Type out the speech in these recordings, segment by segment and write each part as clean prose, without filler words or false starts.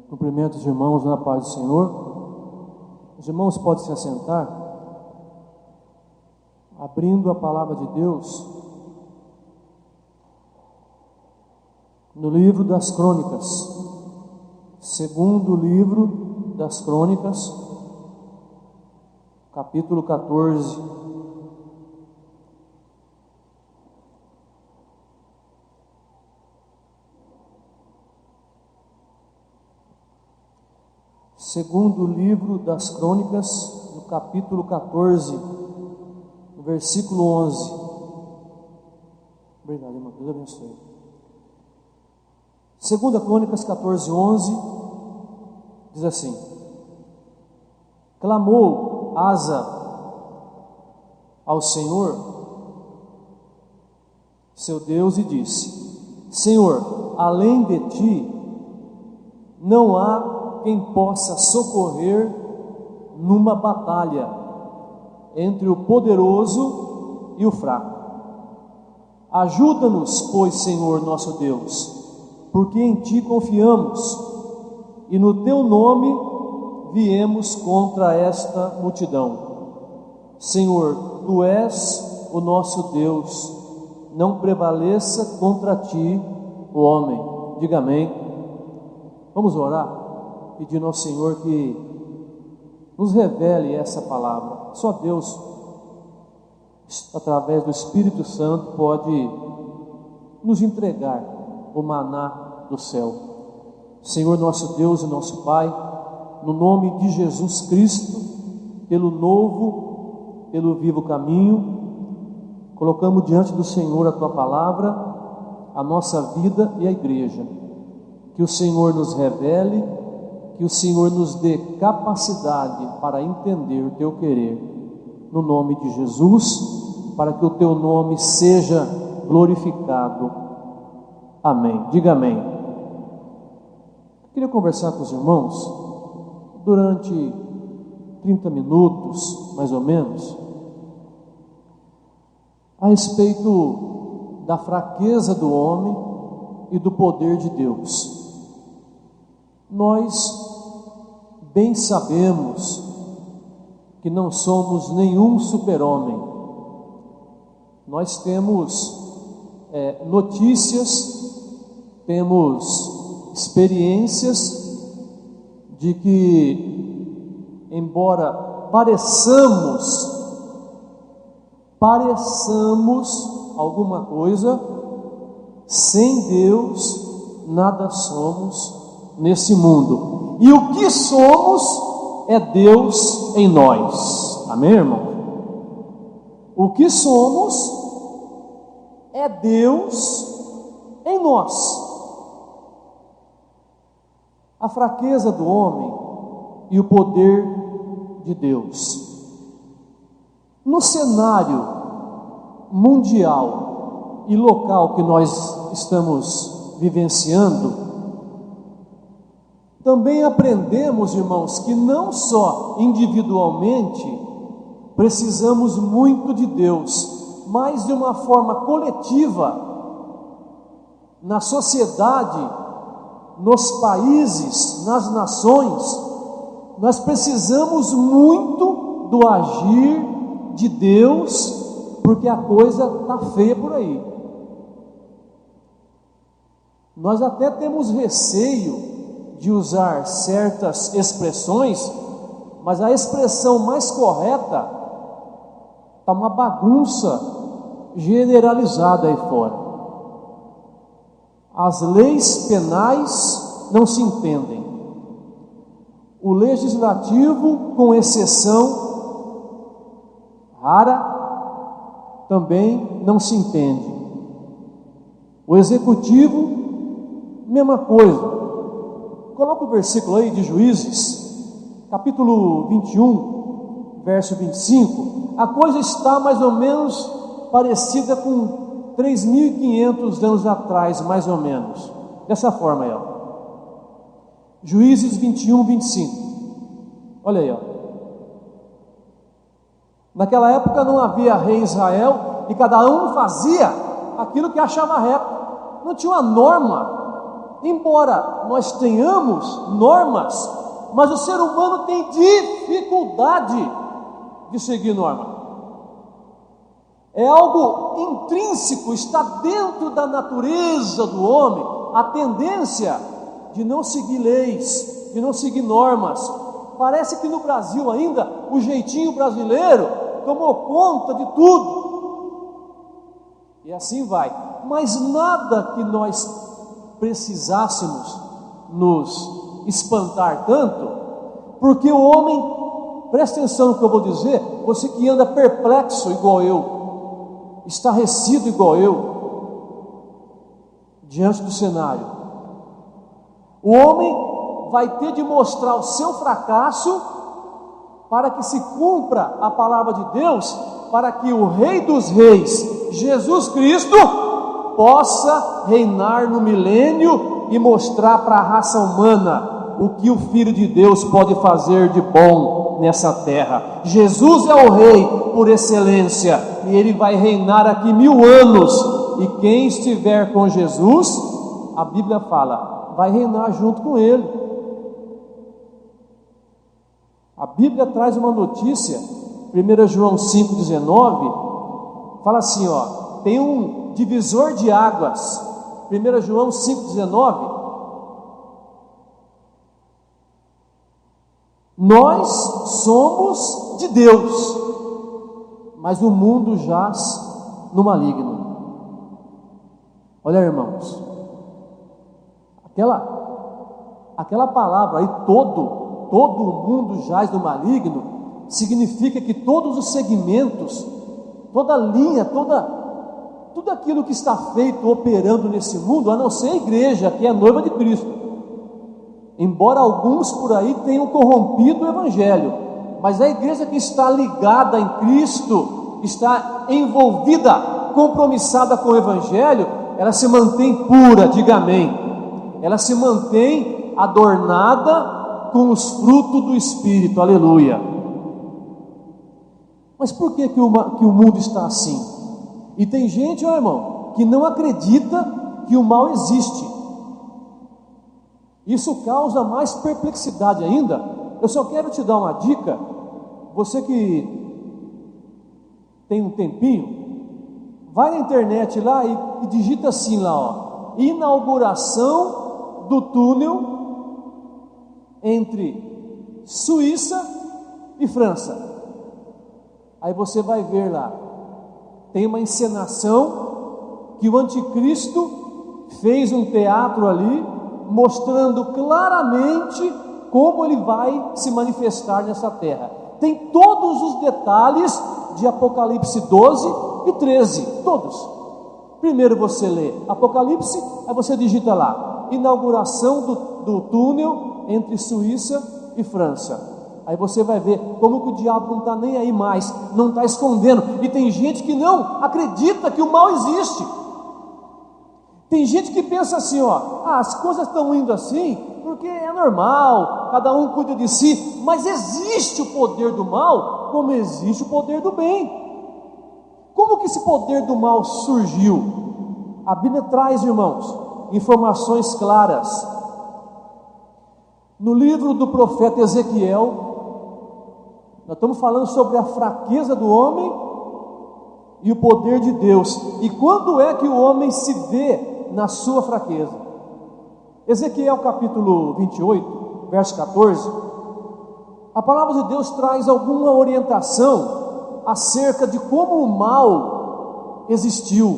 Cumprimento os irmãos na paz do Senhor. Os irmãos podem se assentar, abrindo a palavra de Deus no livro das Crônicas, segundo livro das Crônicas, capítulo 14. Segundo livro das Crônicas, no capítulo 14, no versículo 11. Obrigado, irmão. Deus abençoe. Segunda Crônicas 14, 11, diz assim: Clamou Asa ao Senhor, seu Deus, e disse: Senhor, além de ti, não há quem possa socorrer numa batalha entre o poderoso e o fraco. Ajuda-nos, pois, Senhor nosso Deus, porque em ti confiamos e no teu nome viemos contra esta multidão. Senhor, tu és o nosso Deus, não prevaleça contra ti o homem. Diga amém. Vamos orar, pedindo ao Senhor que nos revele essa palavra. Só Deus, através do Espírito Santo, pode nos entregar o maná do céu. Senhor nosso Deus e nosso Pai, no nome de Jesus Cristo, pelo novo, pelo vivo caminho, colocamos diante do Senhor a Tua palavra, a nossa vida e a igreja. Que o Senhor nos revele, que o Senhor nos dê capacidade para entender o Teu querer, no nome de Jesus, para que o Teu nome seja glorificado. Amém. Diga amém. Eu queria conversar com os irmãos durante 30 minutos, mais ou menos, a respeito da fraqueza do homem e do poder de Deus. Nós bem sabemos que não somos nenhum super-homem. Nós temos notícias, temos experiências de que, embora pareçamos alguma coisa, sem Deus nada somos nesse mundo, e o que somos é Deus em nós. Amém, irmão? O que somos é Deus em nós. A fraqueza do homem e o poder de Deus. No cenário mundial e local que nós estamos vivenciando, também aprendemos, irmãos, que não só individualmente precisamos muito de Deus, mas de uma forma coletiva, na sociedade, nos países, nas nações, nós precisamos muito do agir de Deus, porque a coisa está feia por aí. Nós até temos receio de usar certas expressões, mas a expressão mais correta está uma bagunça generalizada aí fora. As leis penais não se entendem. O legislativo, com exceção rara, também não se entende. O executivo, mesma coisa. Coloca o versículo aí de Juízes, capítulo 21, verso 25. A coisa está mais ou menos parecida com 3.500 anos atrás, mais ou menos. Dessa forma aí, ó. Juízes 21, 25. Olha aí, ó. Naquela época não havia rei em Israel e cada um fazia aquilo que achava reto. Não tinha uma norma embora nós tenhamos normas, mas o ser humano tem dificuldade de seguir norma. É algo intrínseco, está dentro da natureza do homem, a tendência de não seguir leis, de não seguir normas. Parece que no Brasil ainda o jeitinho brasileiro tomou conta de tudo. E assim vai. Mas nada que nós precisássemos nos espantar tanto, porque o homem, presta atenção no que eu vou dizer, você que anda perplexo igual eu, estarrecido igual eu, diante do cenário, o homem vai ter de mostrar o seu fracasso para que se cumpra a palavra de Deus, para que o Rei dos Reis, Jesus Cristo, possa reinar no milênio e mostrar para a raça humana o que o Filho de Deus pode fazer de bom nessa terra. Jesus é o Rei por excelência e Ele vai reinar aqui 1000 anos, e quem estiver com Jesus, a Bíblia fala, vai reinar junto com Ele. A Bíblia traz uma notícia, 1 João 5,19, fala assim, tem um divisor de águas, 1 João 5,19, nós somos de Deus, mas o mundo jaz no maligno. Olha, irmãos, aquela palavra aí, todo o mundo jaz no maligno, significa que todos os segmentos, toda linha, tudo aquilo que está feito, operando nesse mundo, a não ser a igreja, que é a noiva de Cristo, embora alguns por aí tenham corrompido o evangelho, mas a igreja que está ligada em Cristo, está envolvida, compromissada com o evangelho, ela se mantém pura, diga amém, ela se mantém adornada com os frutos do Espírito, aleluia. Mas por que o mundo está assim? E tem gente, irmão, que não acredita que o mal existe. Isso causa mais perplexidade ainda. Eu só quero te dar uma dica, você que tem um tempinho, vai na internet lá e digita assim lá, inauguração do túnel entre Suíça e França. Aí você vai ver lá, tem uma encenação que o anticristo fez um teatro ali, mostrando claramente como ele vai se manifestar nessa terra. Tem todos os detalhes de Apocalipse 12 e 13, todos. Primeiro você lê Apocalipse, aí você digita lá, inauguração do túnel entre Suíça e França. Aí você vai ver como que o diabo não está nem aí mais, não está escondendo. E tem gente que não acredita que o mal existe. Tem gente que pensa assim, as coisas estão indo assim, porque é normal, cada um cuida de si. Mas existe o poder do mal, como existe o poder do bem. Como que esse poder do mal surgiu? A Bíblia traz, irmãos, informações claras. No livro do profeta Ezequiel, nós estamos falando sobre a fraqueza do homem e o poder de Deus. E quando é que o homem se vê na sua fraqueza? Ezequiel capítulo 28, verso 14, a palavra de Deus traz alguma orientação acerca de como o mal existiu,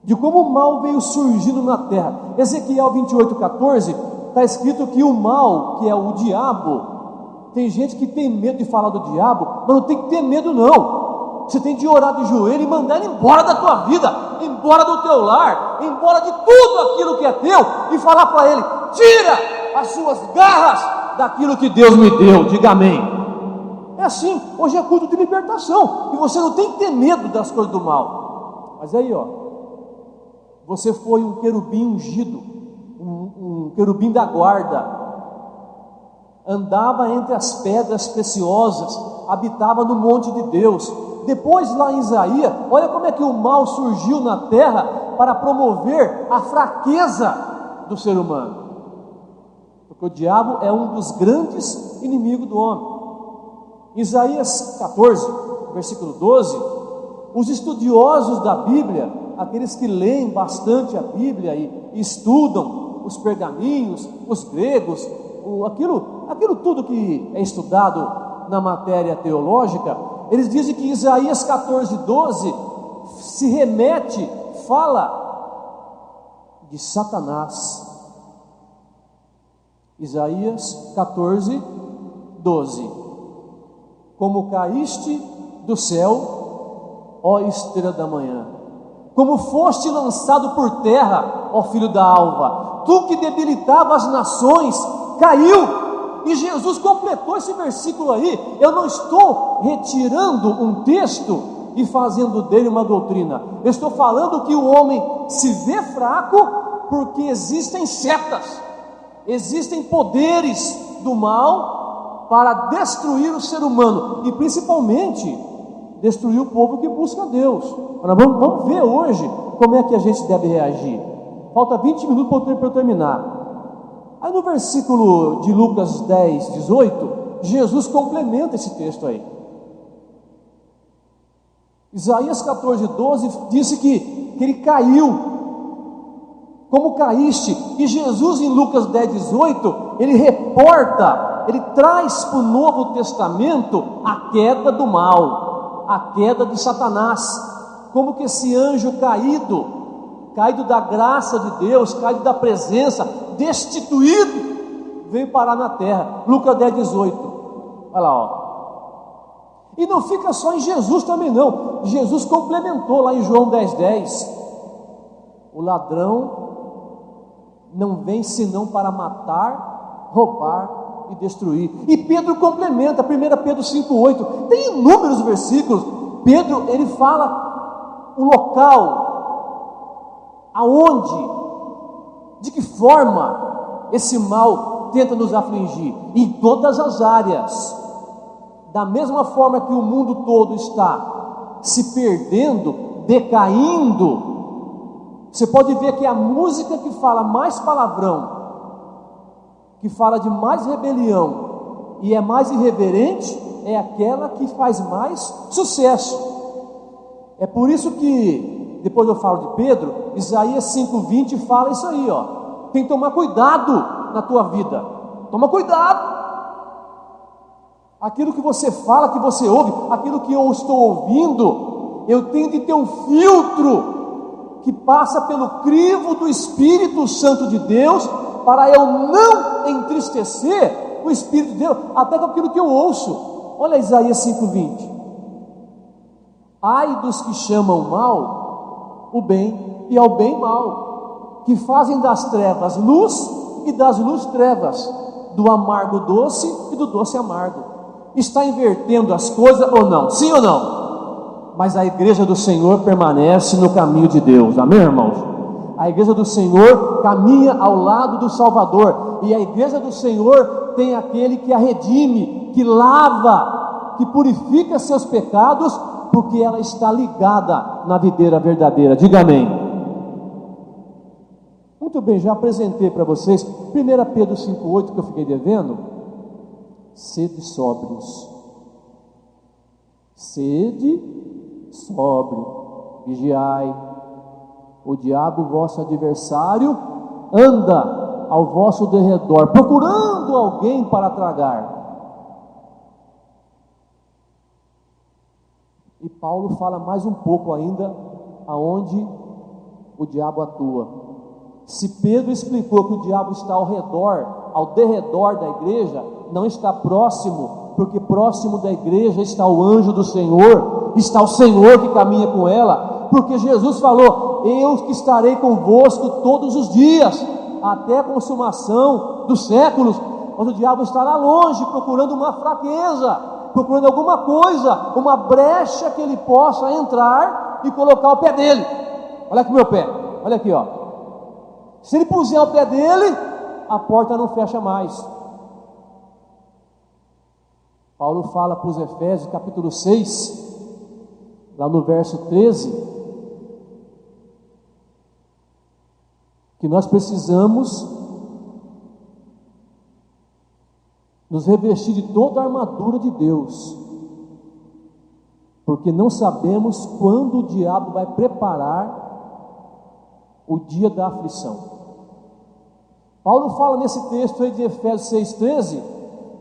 de como o mal veio surgindo na terra. Ezequiel 28, 14, está escrito que o mal, que é o diabo, tem gente que tem medo de falar do diabo, mas não tem que ter medo não. Você tem de orar de joelho e mandar ele embora da tua vida, embora do teu lar, embora de tudo aquilo que é teu, e falar para ele, tira as suas garras daquilo que Deus me deu, diga amém. É assim, hoje é culto de libertação, e você não tem que ter medo das coisas do mal. Mas aí você foi um querubim ungido, um querubim da guarda, andava entre as pedras preciosas, habitava no monte de Deus. Depois lá em Isaías, olha como é que o mal surgiu na terra para promover a fraqueza do ser humano, porque o diabo é um dos grandes inimigos do homem. Isaías 14, versículo 12, os estudiosos da Bíblia, aqueles que leem bastante a Bíblia e estudam os pergaminhos, os gregos, aquilo tudo que é estudado na matéria teológica, eles dizem que Isaías 14, 12 se remete, fala de Satanás. Isaías 14, 12: como caíste do céu, ó estrela da manhã, como foste lançado por terra, ó filho da alva, tu que debilitava as nações, caiu. E Jesus completou esse versículo aí. Eu não estou retirando um texto e fazendo dele uma doutrina. Eu estou falando que o homem se vê fraco porque existem setas, existem poderes do mal para destruir o ser humano e principalmente destruir o povo que busca Deus. Agora vamos ver hoje como é que a gente deve reagir. Falta 20 minutos para eu terminar. Aí no versículo de Lucas 10, 18, Jesus complementa esse texto aí. Isaías 14, 12 disse que ele caiu. Como caíste? E Jesus em Lucas 10, 18, ele reporta, ele traz para o Novo Testamento a queda do mal, a queda de Satanás. Como que esse anjo caído da graça de Deus, caído da presença, destituído, veio parar na terra. Lucas 10, 18, olha lá, ó. E não fica só em Jesus também não, Jesus complementou lá em João 10, 10, o ladrão não vem senão para matar, roubar e destruir. E Pedro complementa, 1 Pedro 5, 8, tem inúmeros versículos. Pedro, ele fala o local, aonde, de que forma esse mal tenta nos afligir, em todas as áreas. Da mesma forma que o mundo todo está se perdendo, decaindo, você pode ver que a música que fala mais palavrão, que fala de mais rebelião e é mais irreverente, é aquela que faz mais sucesso. É por isso que, depois eu falo de Pedro, Isaías 5:20 fala isso aí, ó. Tem que tomar cuidado na tua vida. Toma cuidado. Aquilo que você fala, que você ouve, aquilo que eu estou ouvindo, eu tenho de ter um filtro que passa pelo crivo do Espírito Santo de Deus, para eu não entristecer o Espírito de Deus, até com aquilo que eu ouço. Olha Isaías 5:20. Ai dos que chamam mal o bem, e ao bem mal, que fazem das trevas luz, e das luz trevas, do amargo doce, e do doce amargo. Está invertendo as coisas ou não? Sim ou não? Mas a igreja do Senhor permanece no caminho de Deus, amém, irmãos? A igreja do Senhor caminha ao lado do Salvador, e a igreja do Senhor tem aquele que a redime, que lava, que purifica seus pecados, porque ela está ligada na videira verdadeira. Diga amém. Muito bem, já apresentei para vocês 1 Pedro 5,8 que eu fiquei devendo. Sede sóbrios, sede sóbrio, vigiai. O diabo, vosso adversário, anda ao vosso derredor, procurando alguém para tragar. E Paulo fala mais um pouco ainda aonde o diabo atua. Se Pedro explicou que o diabo está ao redor, ao derredor da igreja, não está próximo, porque próximo da igreja está o anjo do Senhor, está o Senhor que caminha com ela, porque Jesus falou: eu que estarei convosco todos os dias, até a consumação dos séculos. Mas o diabo estará longe, procurando uma fraqueza, procurando alguma coisa, uma brecha que ele possa entrar e colocar o pé dele. Olha aqui meu pé, olha aqui, ó. Se ele puser o pé dele, a porta não fecha mais. Paulo fala para os Efésios, capítulo 6, lá no verso 13, que nós precisamos nos revestir de toda a armadura de Deus, porque não sabemos quando o diabo vai preparar o dia da aflição. Paulo fala nesse texto aí de Efésios 6,13,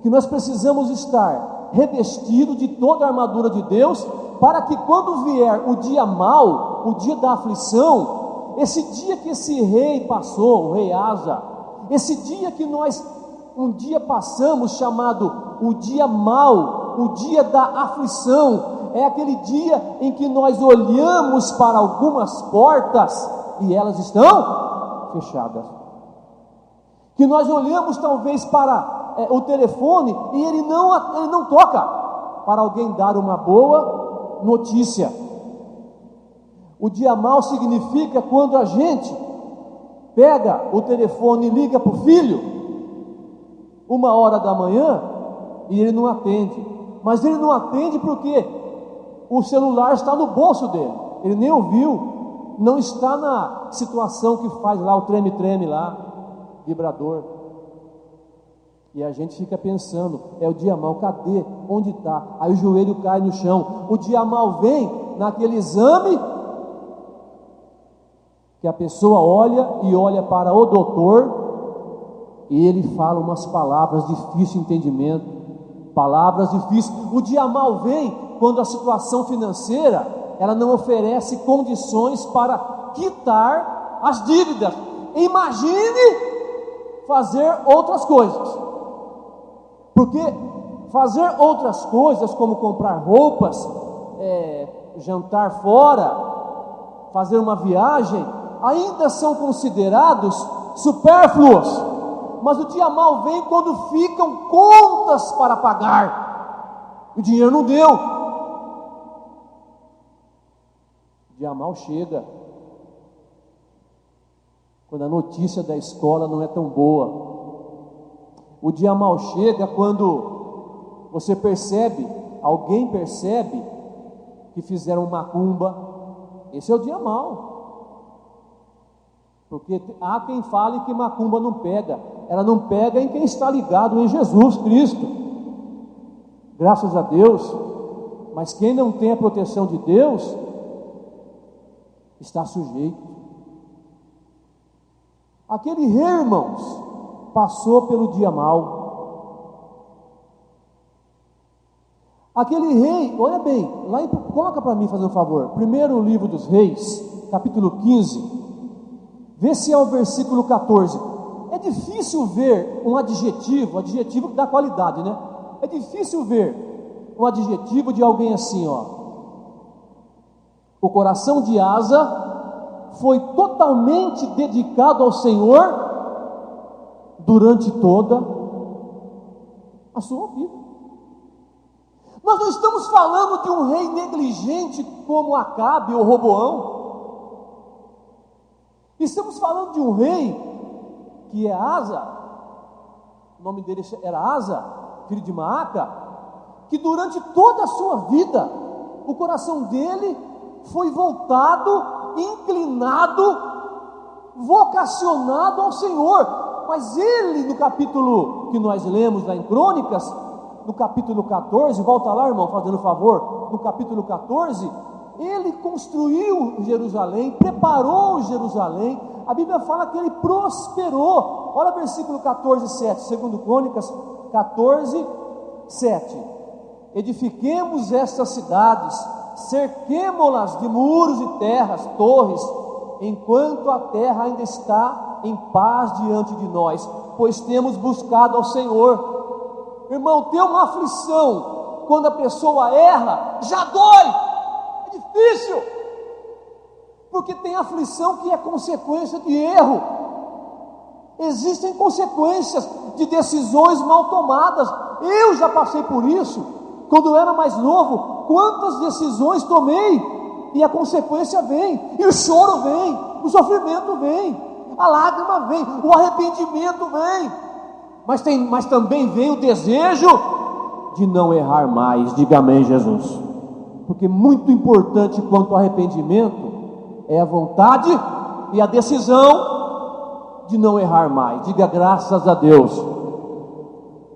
que nós precisamos estar revestidos de toda a armadura de Deus, para que quando vier o dia mau, o dia da aflição, esse dia que esse rei passou, o rei Asa, esse dia que nós um dia passamos, chamado o dia mau, o dia da aflição, é aquele dia em que nós olhamos para algumas portas e elas estão fechadas, que nós olhamos talvez para o telefone e ele não toca, para alguém dar uma boa notícia. O dia mau significa quando a gente pega o telefone e liga para o filho 1h da manhã e ele não atende, mas ele não atende porque o celular está no bolso dele, ele nem ouviu, não está na situação que faz lá o treme-treme lá, vibrador, e a gente fica pensando, é o dia mau, cadê? Onde está? Aí o joelho cai no chão, o dia mau vem naquele exame, que a pessoa olha para o doutor, e ele fala umas palavras difíceis de entendimento, palavras difíceis. O dia mau vem quando a situação financeira, ela não oferece condições para quitar as dívidas. Imagine fazer outras coisas, porque fazer outras coisas, como comprar roupas, jantar fora, fazer uma viagem, ainda são considerados supérfluos. Mas o dia mau vem quando ficam contas para pagar, o dinheiro não deu. O dia mau chega quando a notícia da escola não é tão boa. O dia mau chega quando você percebe, alguém percebe que fizeram macumba. Esse é o dia mau. Porque há quem fale que macumba não pega, ela não pega em quem está ligado em Jesus Cristo, graças a Deus, mas quem não tem a proteção de Deus, está sujeito. Aquele rei, irmãos, passou pelo dia mau. Aquele rei, olha bem, coloca para mim, fazendo um favor, primeiro livro dos Reis, capítulo 15, vê se é o versículo 14. É difícil ver um adjetivo que dá qualidade, né? É difícil ver um adjetivo de alguém assim, ó. O coração de Asa foi totalmente dedicado ao Senhor durante toda a sua vida. Nós não estamos falando de um rei negligente como Acabe ou Roboão. Estamos falando de um rei que é Asa, o nome dele era Asa, filho de Maaca, que durante toda a sua vida, o coração dele foi voltado, inclinado, vocacionado ao Senhor. Mas ele, no capítulo que nós lemos lá em Crônicas, no capítulo 14, volta lá, irmão, fazendo favor, no capítulo 14, ele construiu Jerusalém, preparou Jerusalém. A Bíblia fala que ele prosperou. Olha o versículo 14:7, segundo Crônicas 14:7. Edifiquemos estas cidades, cerquemo-las de muros e terras, torres, enquanto a terra ainda está em paz diante de nós, pois temos buscado ao Senhor. Irmão, ter uma aflição quando a pessoa erra, já dói. Difícil, porque tem aflição que é consequência de erro. Existem consequências de decisões mal tomadas. Eu já passei por isso quando eu era mais novo. Quantas decisões tomei e a consequência vem, e o choro vem, o sofrimento vem, a lágrima vem, o arrependimento vem, mas também vem o desejo de não errar mais. Diga amém, Jesus. Porque muito importante quanto ao arrependimento é a vontade e a decisão de não errar mais. Diga graças a Deus.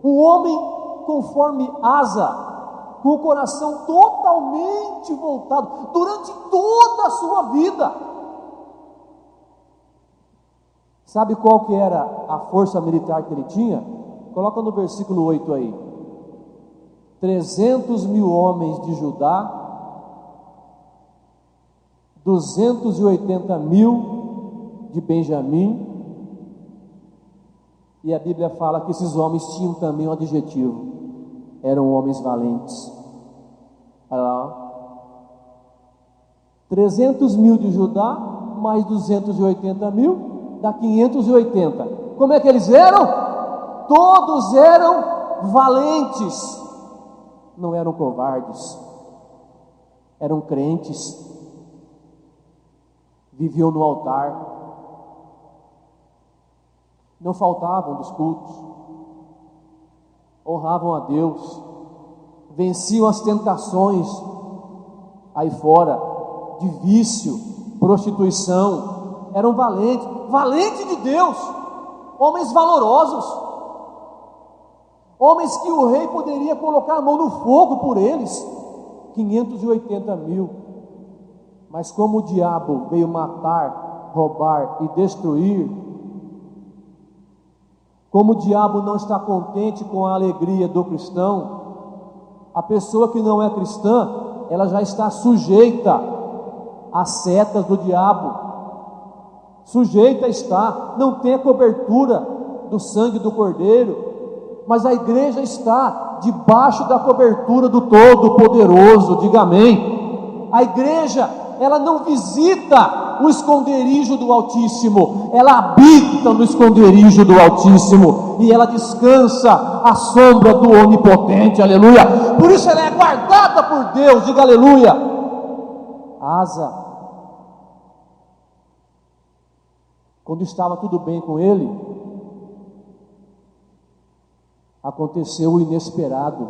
Um homem conforme Asa, com o coração totalmente voltado, durante toda a sua vida. Sabe qual que era a força militar que ele tinha? Coloca no versículo 8 aí. 300.000 homens de Judá, 280.000 de Benjamim, e a Bíblia fala que esses homens tinham também um adjetivo: eram homens valentes. Olha lá, 300.000 de Judá, mais 280.000, dá 580. Como é que eles eram? Todos eram valentes, não eram covardes, eram crentes, viviam no altar, não faltavam dos cultos, honravam a Deus, venciam as tentações aí fora, de vício, prostituição, eram valentes, valentes de Deus, homens valorosos, homens que o rei poderia colocar a mão no fogo por eles. 580.000, mas como o diabo veio matar, roubar e destruir, como o diabo não está contente com a alegria do cristão, a pessoa que não é cristã, ela já está sujeita às setas do diabo, sujeita está, não tem a cobertura do sangue do Cordeiro, mas a igreja está debaixo da cobertura do Todo-Poderoso. Diga amém. A igreja, ela não visita o esconderijo do Altíssimo, ela habita no esconderijo do Altíssimo, e ela descansa à sombra do Onipotente. Aleluia. Por isso ela é guardada por Deus. Diga aleluia. Asa, quando estava tudo bem com ele, aconteceu o inesperado.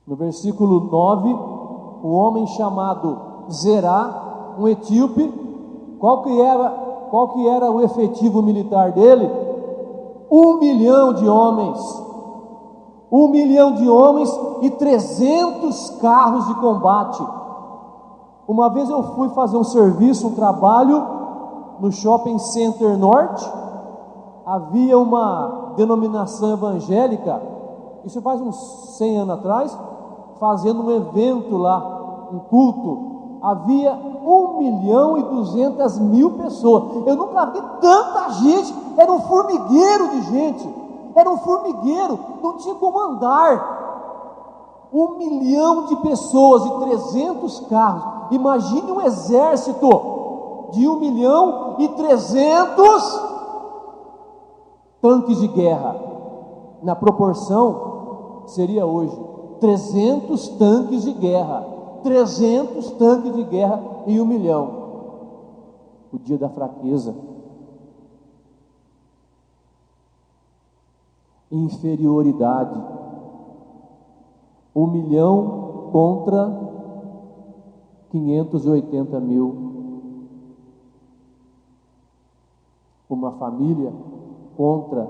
No versículo 9, um homem chamado Zerá, um etíope, qual que era o efetivo militar dele? 1 milhão de homens, 1 milhão de homens e 300 carros de combate. Uma vez eu fui fazer um serviço, um trabalho no Shopping Center Norte. Havia uma denominação evangélica, isso faz uns 100 anos atrás, fazendo um evento lá, um culto. Havia 1.200.000 pessoas. Eu nunca vi tanta gente, era um formigueiro de gente, era um formigueiro, não tinha como andar. 1 milhão de pessoas e 300 carros. Imagine um exército de 1.300.000 tanques de guerra. Na proporção, seria hoje 300 tanques de guerra, 300 tanques de guerra em 1 milhão. O dia da fraqueza, inferioridade. 1 milhão contra 580.000. Uma família contra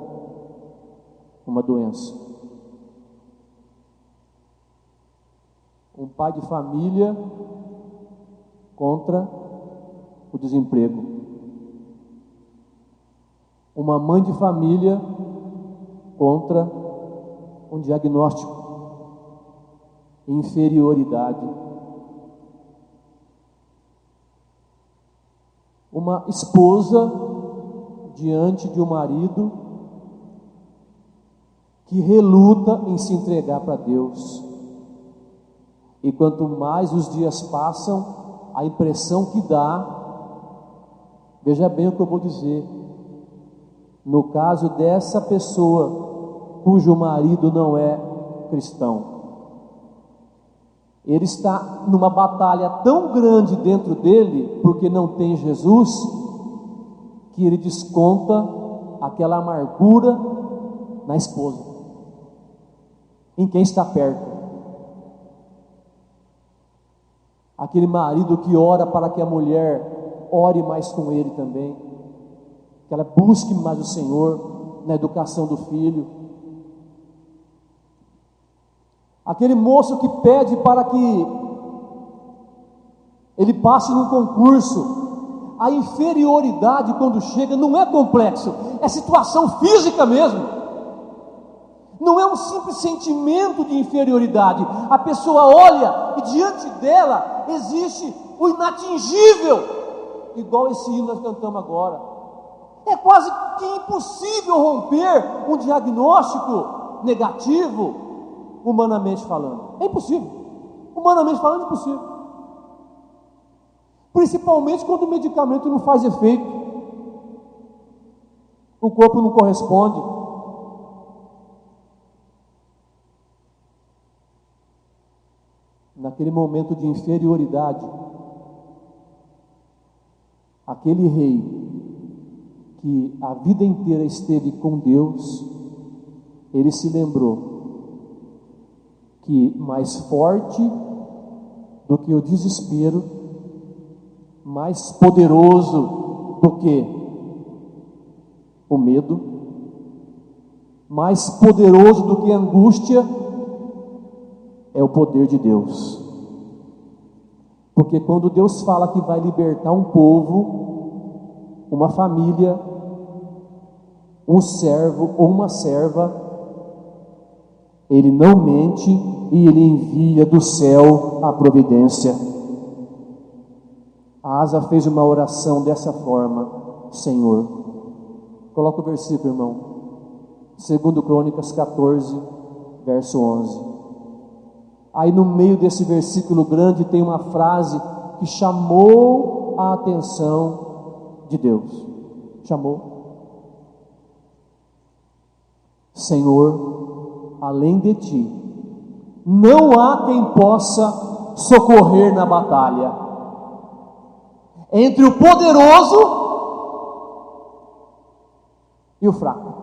uma doença. Um pai de família contra o desemprego. Uma mãe de família contra um diagnóstico. Inferioridade. Uma esposa diante de um marido que reluta em se entregar para Deus. E quanto mais os dias passam, a impressão que dá, veja bem o que eu vou dizer, no caso dessa pessoa cujo marido não é cristão, ele está numa batalha tão grande dentro dele, porque não tem Jesus, que ele desconta aquela amargura na esposa, em quem está perto. Aquele marido que ora para que a mulher ore mais com ele também. que ela busque mais o Senhor na educação do filho. Aquele moço que pede para que ele passe num concurso, a inferioridade quando chega não é complexo, é situação física mesmo. Não é um simples sentimento de inferioridade. A pessoa olha e diante dela existe o inatingível, igual esse hino nós cantamos agora. É quase que impossível romper um diagnóstico negativo, humanamente falando. É impossível. Humanamente falando, é impossível. Principalmente quando o medicamento não faz efeito, o corpo não corresponde. Naquele momento de inferioridade, aquele rei que a vida inteira esteve com Deus, ele se lembrou que mais forte do que o desespero, mais poderoso do que o medo, mais poderoso do que a angústia, é o poder de Deus. Porque quando Deus fala que vai libertar um povo, uma família, um servo ou uma serva, Ele não mente e Ele envia do céu a providência. A Asa fez uma oração dessa forma: Senhor, coloca o versículo, irmão, 2 Crônicas 14, verso 11. Aí no meio desse versículo grande tem uma frase que chamou a atenção de Deus. Chamou. Senhor, além de ti, não há quem possa socorrer na batalha. Entre o poderoso e o fraco.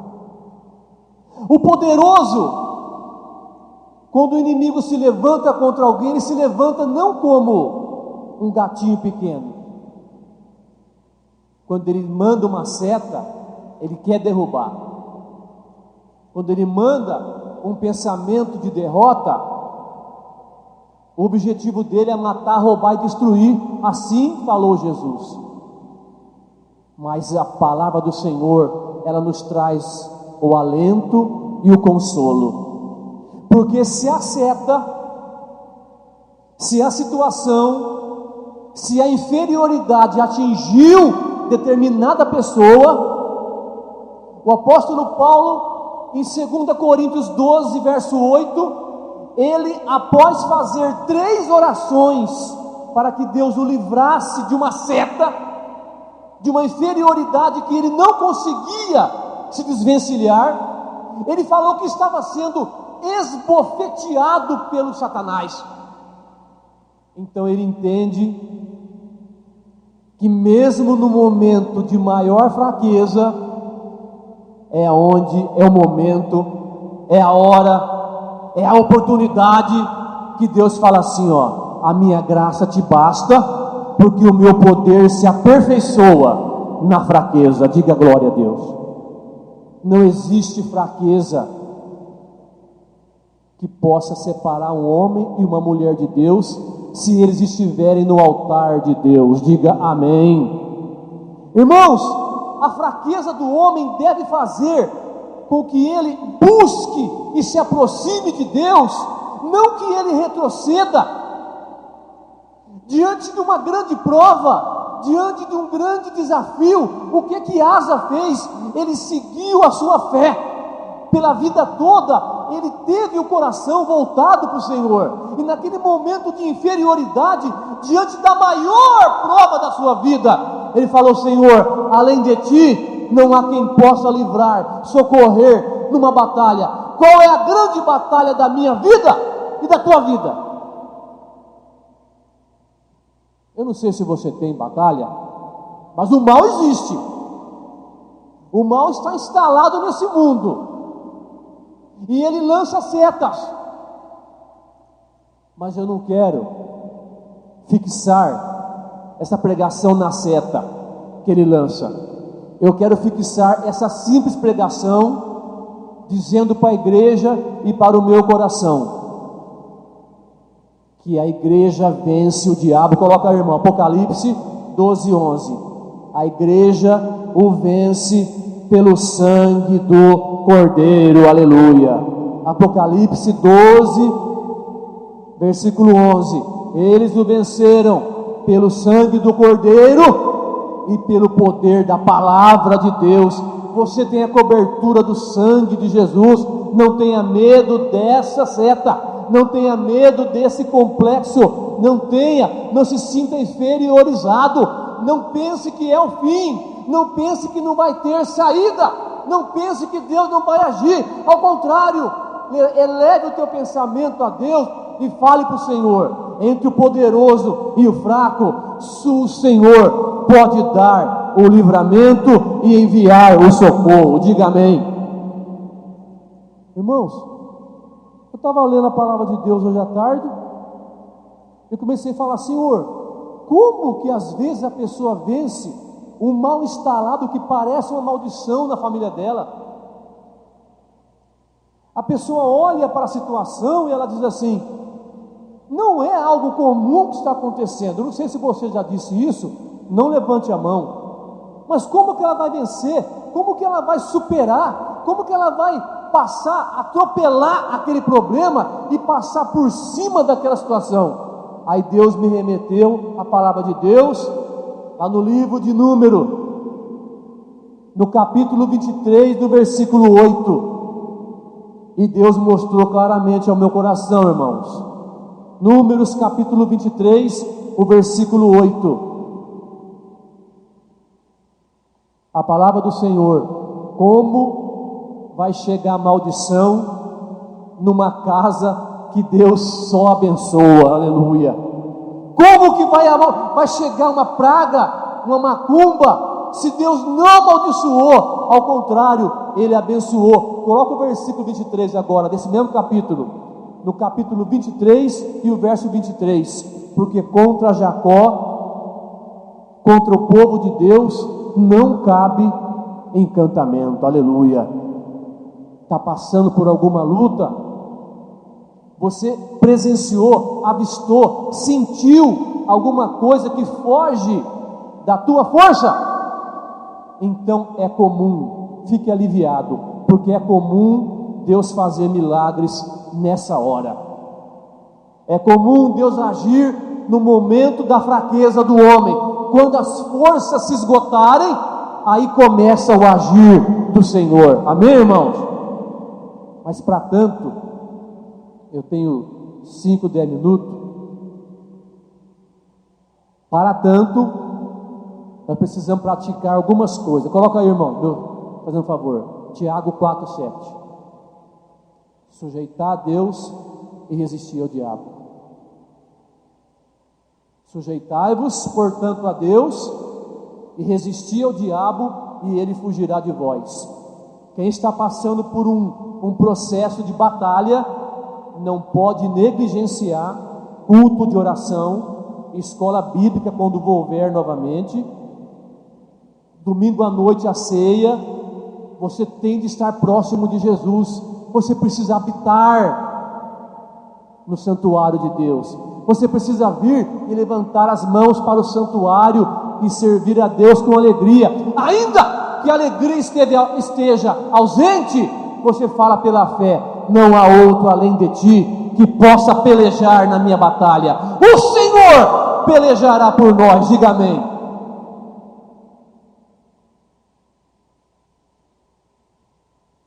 O poderoso, quando o inimigo se levanta contra alguém, ele se levanta não como um gatinho pequeno. Quando ele manda uma seta, ele quer derrubar. Quando ele manda um pensamento de derrota, o objetivo dele é matar, roubar e destruir. Assim falou Jesus. Mas a palavra do Senhor, ela nos traz o alento e o consolo. Porque se a seta, se a situação, se a inferioridade atingiu determinada pessoa, o apóstolo Paulo, em 2 Coríntios 12, verso 8, ele, após fazer 3 orações para que Deus o livrasse de uma seta, de uma inferioridade que ele não conseguia se desvencilhar, ele falou que estava sendo esbofeteado pelo Satanás. Então ele entende que mesmo no momento de maior fraqueza, é onde é o momento, é a hora, é a oportunidade que Deus fala assim: ó, a minha graça te basta, porque o meu poder se aperfeiçoa na fraqueza. Diga glória a Deus. Não existe fraqueza que possa separar um homem e uma mulher de Deus, se eles estiverem no altar de Deus. Diga amém. Irmãos, a fraqueza do homem deve fazer com que ele busque e se aproxime de Deus, não que ele retroceda. Diante de uma grande prova, diante de um grande desafio, o que Asa fez? Ele seguiu a sua fé. Pela vida toda, ele teve o coração voltado para o Senhor, e naquele momento de inferioridade, diante da maior prova da sua vida, ele falou: Senhor, além de ti, não há quem possa livrar, socorrer numa batalha. Qual é a grande batalha da minha vida e da tua vida? Eu não sei se você tem batalha, mas o mal existe. O mal está instalado nesse mundo, e ele lança setas. Mas eu não quero fixar essa pregação na seta que ele lança. eu quero fixar essa simples pregação, dizendo para a igreja e para o meu coração, que a igreja vence o diabo. Coloca aí, irmão, Apocalipse 12:11. A igreja o vence pelo sangue do Cordeiro, aleluia. Apocalipse 12, versículo 11. Eles o venceram pelo sangue do Cordeiro e pelo poder da palavra de Deus. Você tem a cobertura do sangue de Jesus. Não tenha medo dessa seta, não tenha medo desse complexo, não se sinta inferiorizado, não pense que é o fim, não pense que não vai ter saída, não pense que Deus não vai agir. Ao contrário, eleve o teu pensamento a Deus e fale para o Senhor: entre o poderoso e o fraco, o Senhor pode dar o livramento e enviar o socorro. Diga amém. Irmãos, eu estava lendo a palavra de Deus hoje à tarde, eu comecei a falar: Senhor, como que às vezes a pessoa vence um mal instalado que parece uma maldição na família dela? A pessoa olha para a situação e ela diz assim: não é algo comum que está acontecendo. Eu não sei se você já disse isso, não levante a mão. Mas como que ela vai vencer? Como que ela vai superar? Como que ela vai passar, atropelar aquele problema e passar por cima daquela situação? Aí Deus me remeteu a palavra de Deus, lá no livro de Número, no capítulo 23, no versículo 8. E Deus mostrou claramente ao meu coração, irmãos. Números capítulo 23, o versículo 8. A palavra do Senhor: como vai chegar a maldição numa casa que Deus só abençoa, aleluia. Como que vai chegar uma praga, uma macumba, se Deus não amaldiçoou? Ao contrário, Ele abençoou. Coloca o versículo 23 agora, desse mesmo capítulo, no capítulo 23 e o verso 23. Porque contra Jacó, contra o povo de Deus, não cabe encantamento, aleluia. Está passando por alguma luta? Você presenciou, avistou, sentiu alguma coisa que foge da tua força? Então é comum, fique aliviado, porque é comum Deus fazer milagres nessa hora. É comum Deus agir no momento da fraqueza do homem. Quando as forças se esgotarem, aí começa o agir do Senhor. Amém, irmãos? Mas para tanto, eu tenho 5, 10 minutos. Para tanto, nós precisamos praticar algumas coisas. Coloca aí, irmão, fazendo um favor. Tiago 4:7. Sujeitar a Deus e resistir ao diabo. Sujeitai-vos, portanto, a Deus e resisti ao diabo, e ele fugirá de vós. Quem está passando por um processo de batalha não pode negligenciar culto de oração, escola bíblica quando volver novamente, domingo à noite a ceia. Você tem de estar próximo de Jesus. Você precisa habitar no santuário de Deus. Você precisa vir e levantar as mãos para o santuário e servir a Deus com alegria. Ainda que a alegria esteja ausente, você fala pela fé: não há outro além de ti que possa pelejar na minha batalha. O Senhor pelejará por nós. Diga amém.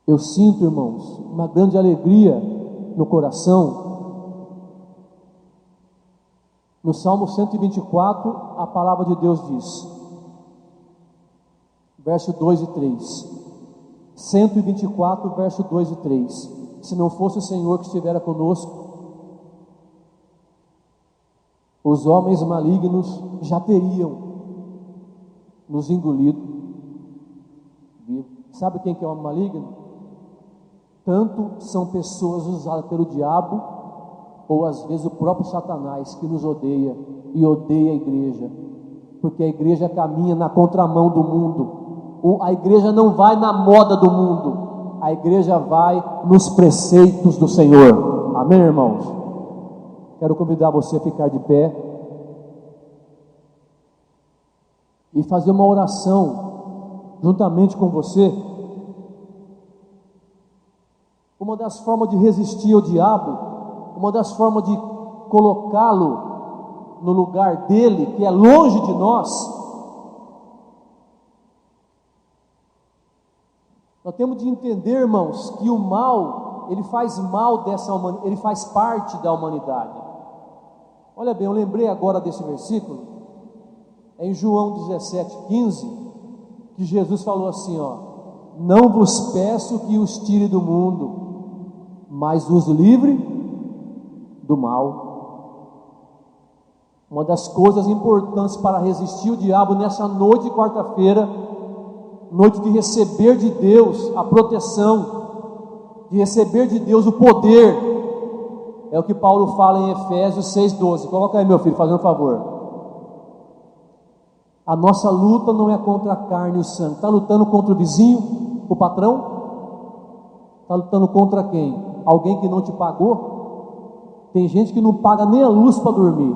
Eu sinto, irmãos, uma grande alegria no coração. No Salmo 124, a palavra de Deus diz, verso 2 e 3. 124, verso 2 e 3. Se não fosse o Senhor que estivera conosco, os homens malignos já teriam nos engolido. Sabe quem que é o homem maligno? Tanto são pessoas usadas pelo diabo, ou às vezes o próprio Satanás, que nos odeia e odeia a igreja, porque a igreja caminha na contramão do mundo. A igreja não vai na moda do mundo, a igreja vai nos preceitos do Senhor. Amém, irmãos? Quero convidar você a ficar de pé e fazer uma oração juntamente com você. Uma das formas de resistir ao diabo, uma das formas de colocá-lo no lugar dele, que é longe de nós, nós temos de entender, irmãos, que o mal, ele faz ele faz parte da humanidade. Olha bem, eu lembrei agora desse versículo, é em João 17:15, que Jesus falou assim, não vos peço que os tire do mundo, mas os livre do mal. Uma das coisas importantes para resistir o diabo nessa noite de quarta-feira, noite de receber de Deus a proteção, de receber de Deus o poder, é o que Paulo fala em Efésios 6:12. Coloca aí, meu filho, fazendo um favor. A nossa luta não é contra a carne e o sangue. Está lutando contra o vizinho, o patrão? Está lutando contra quem? Alguém que não te pagou? Tem gente que não paga nem a luz para dormir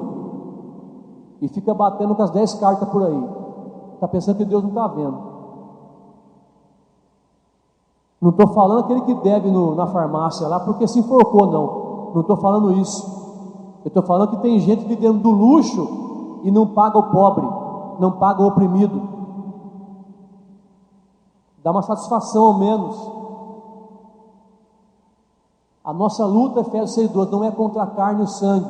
e fica batendo com as 10 cartas por aí. Está pensando que Deus não está vendo. Não estou falando aquele que deve na farmácia lá porque se enforcou, não. Não estou falando isso. Eu estou falando que tem gente vivendo do luxo e não paga o pobre, não paga o oprimido. Dá uma satisfação ao menos. A nossa luta, Efésios 6:12, não é contra a carne e o sangue,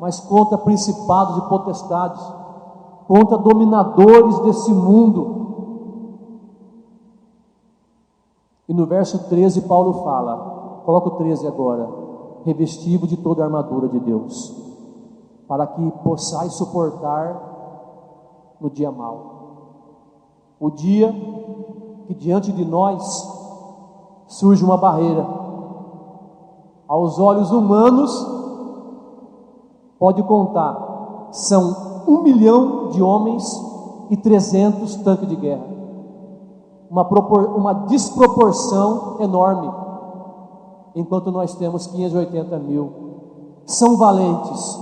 mas contra principados e potestades, contra dominadores desse mundo. E no verso 13 Paulo fala, coloca o 13 agora, revestido de toda a armadura de Deus, para que possais suportar no dia mau. O dia que diante de nós surge uma barreira. Aos olhos humanos, pode contar, são 1 milhão de homens e 300 tanques de guerra. Uma desproporção enorme, enquanto nós temos 580 mil. São valentes,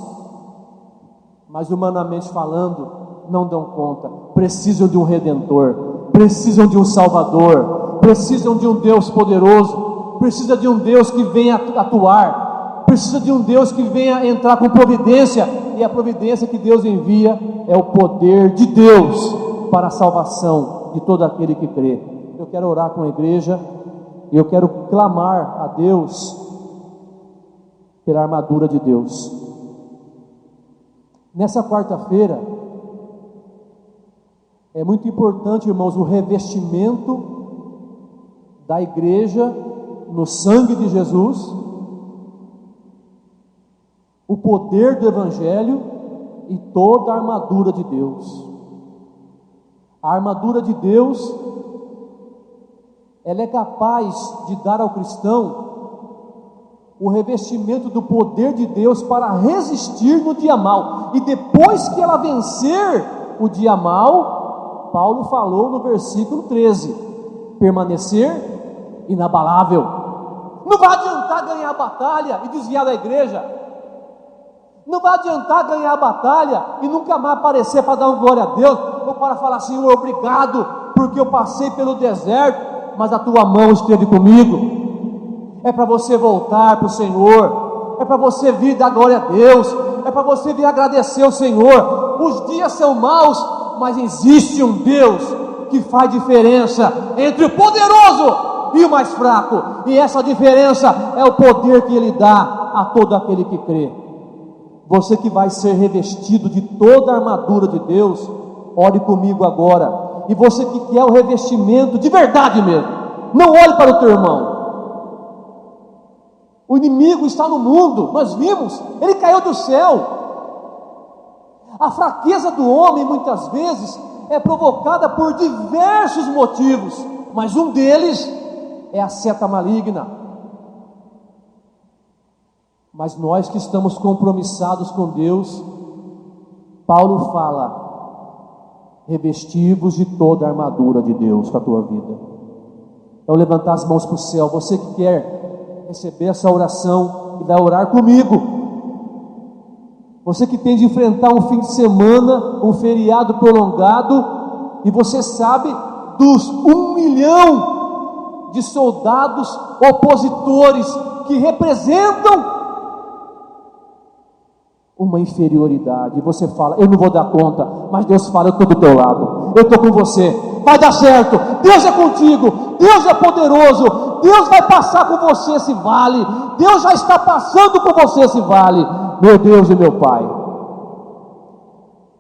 mas humanamente falando, não dão conta. Precisam de um Redentor, precisam de um Salvador, precisam de um Deus poderoso, precisa de um Deus que venha atuar, precisa de um Deus que venha entrar com providência, e a providência que Deus envia é o poder de Deus para a salvação de todo aquele que crê. Eu quero orar com a igreja, e eu quero clamar a Deus pela armadura de Deus. Nessa quarta-feira, é muito importante, irmãos, o revestimento da igreja no sangue de Jesus, o poder do Evangelho e toda a armadura de Deus. A armadura de Deus, ela é capaz de dar ao cristão o revestimento do poder de Deus para resistir no dia mau. E depois que ela vencer o dia mau, Paulo falou no versículo 13: permanecer inabalável. Não vai adiantar ganhar a batalha e desviar da igreja. Não vai adiantar ganhar a batalha e nunca mais aparecer para dar uma glória a Deus, ou para falar: Senhor, obrigado, porque eu passei pelo deserto, mas a tua mão esteve comigo. É para você voltar para o Senhor, é para você vir dar glória a Deus, é para você vir agradecer ao Senhor. Os dias são maus, mas existe um Deus que faz diferença entre o poderoso e o mais fraco, e essa diferença é o poder que Ele dá a todo aquele que crê. Você que vai ser revestido de toda a armadura de Deus, ore comigo agora. E você que quer o revestimento de verdade mesmo, não olhe para o teu irmão. O inimigo está no mundo, nós vimos, ele caiu do céu. A fraqueza do homem muitas vezes é provocada por diversos motivos, mas um deles é a seta maligna. Mas nós que estamos compromissados com Deus, Paulo fala revesti-vos de toda a armadura de Deus para a tua vida. Então levantar as mãos para o céu, você que quer receber essa oração e vai orar comigo, você que tem de enfrentar um fim de semana, um feriado prolongado, e você sabe dos 1 milhão de soldados opositores que representam uma inferioridade, e você fala, eu não vou dar conta, mas Deus fala, eu estou do teu lado, eu estou com você, vai dar certo, Deus é contigo, Deus é poderoso, Deus vai passar com você esse vale, Deus já está passando com você esse vale, meu Deus e meu Pai.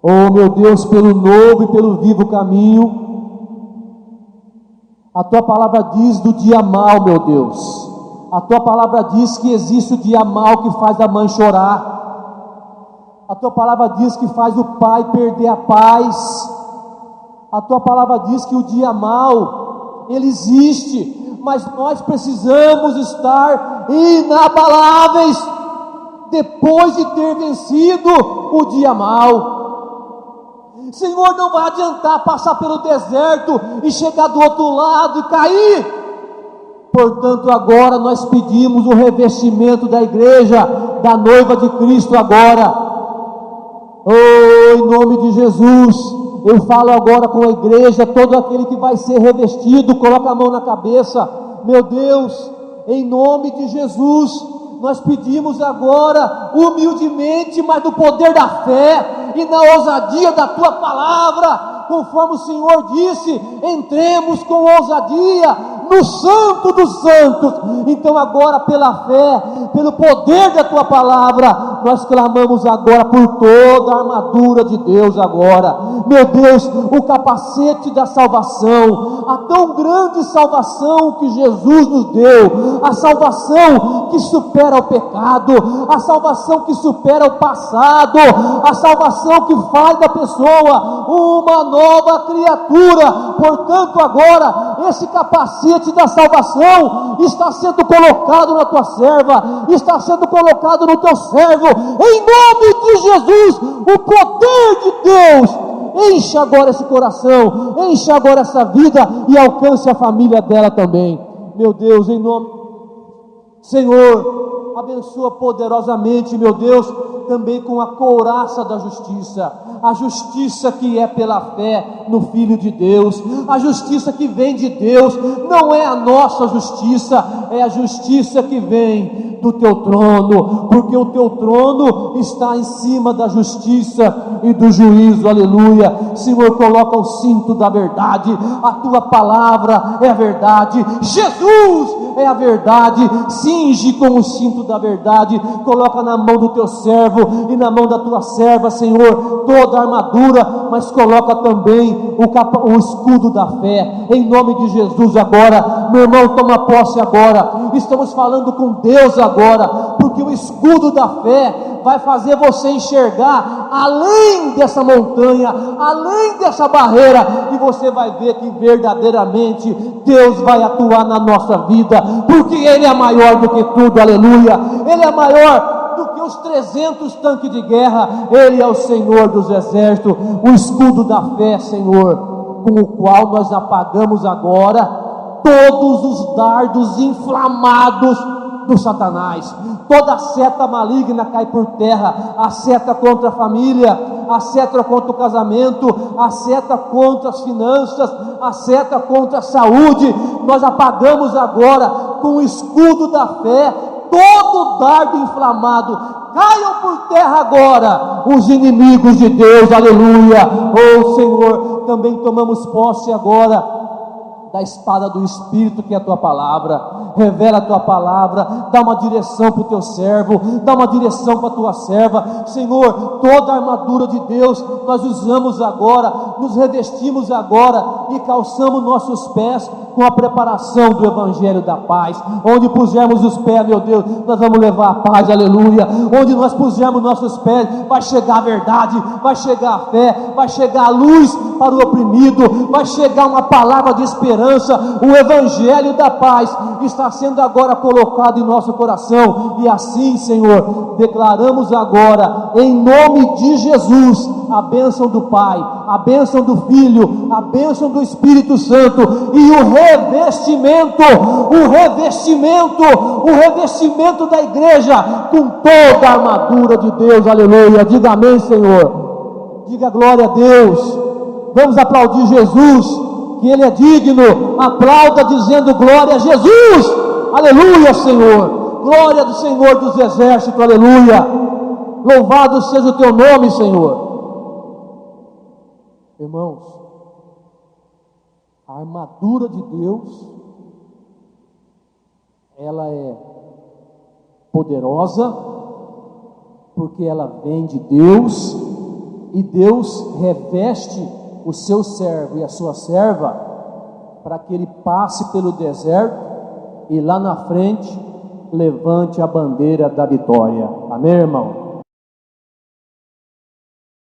Oh meu Deus, pelo novo e pelo vivo caminho, a tua palavra diz do dia mau, meu Deus, a tua palavra diz que existe o dia mau que faz a mãe chorar, a tua palavra diz que faz o pai perder a paz, a tua palavra diz que o dia mau, ele existe, mas nós precisamos estar inabaláveis, depois de ter vencido o dia mau. Senhor, não vai adiantar passar pelo deserto e chegar do outro lado e cair. Portanto, agora nós pedimos o revestimento da igreja, da noiva de Cristo agora. Oh, em nome de Jesus, eu falo agora com a igreja, todo aquele que vai ser revestido, coloca a mão na cabeça, meu Deus, em nome de Jesus, nós pedimos agora, humildemente, mas no poder da fé, e na ousadia da tua palavra, conforme o Senhor disse, entremos com ousadia, no Santo dos Santos. Então agora pela fé, pelo poder da tua palavra, nós clamamos agora por toda a armadura de Deus agora, meu Deus, o capacete da salvação, a tão grande salvação que Jesus nos deu, a salvação que supera o pecado, a salvação que supera o passado, a salvação que faz da pessoa uma nova criatura. Portanto agora, esse capacete da salvação está sendo colocado na tua serva, está sendo colocado no teu servo, em nome de Jesus. O poder de Deus enche agora esse coração, enche agora essa vida e alcance a família dela também, meu Deus, em nome, Senhor, abençoa poderosamente, meu Deus, também com a couraça da justiça, a justiça que é pela fé no Filho de Deus, a justiça que vem de Deus, não é a nossa justiça, é a justiça que vem do teu trono, porque o teu trono está em cima da justiça e do juízo, aleluia. Senhor, coloca o cinto da verdade, a tua palavra é a verdade, Jesus é a verdade, cinge com o cinto da verdade, coloca na mão do teu servo e na mão da tua serva, Senhor, toda a armadura, mas coloca também o escudo da fé, em nome de Jesus agora, meu irmão, toma posse agora, estamos falando com Deus agora, porque o escudo da fé vai fazer você enxergar além dessa montanha, além dessa barreira, e você vai ver que verdadeiramente Deus vai atuar na nossa vida, porque Ele é maior do que tudo, aleluia, Ele é maior do que os 300 tanques de guerra, Ele é o Senhor dos exércitos, o escudo da fé, Senhor, com o qual nós apagamos agora todos os dardos inflamados do Satanás, toda seta maligna cai por terra, a seta contra a família, a seta contra o casamento, a seta contra as finanças, a seta contra a saúde, nós apagamos agora com o escudo da fé, todo dardo inflamado, caiam por terra agora, os inimigos de Deus, aleluia. Oh Senhor, também tomamos posse agora da espada do Espírito, que é a tua palavra, revela a tua palavra, dá uma direção para o teu servo, dá uma direção para a tua serva, Senhor, toda a armadura de Deus, nós usamos agora, nos revestimos agora, e calçamos nossos pés com a preparação do Evangelho da paz, onde pusermos os pés, meu Deus, nós vamos levar a paz, aleluia, onde nós pusermos nossos pés, vai chegar a verdade, vai chegar a fé, vai chegar a luz para o oprimido, vai chegar uma palavra de esperança, o Evangelho da paz está sendo agora colocado em nosso coração, e assim, Senhor, declaramos agora, em nome de Jesus, a bênção do Pai, a bênção do Filho, a bênção do Espírito Santo e o revestimento da igreja com toda a armadura de Deus. Aleluia. Diga amém, Senhor. Diga glória a Deus. Vamos aplaudir Jesus, que Ele é digno. Aplauda dizendo glória a Jesus. Aleluia, Senhor. Glória do Senhor dos exércitos. Aleluia. Louvado seja o teu nome, Senhor. Irmãos, a armadura de Deus, ela é poderosa, porque ela vem de Deus, e Deus reveste o seu servo e a sua serva, para que ele passe pelo deserto, e lá na frente, levante a bandeira da vitória. Amém, irmão?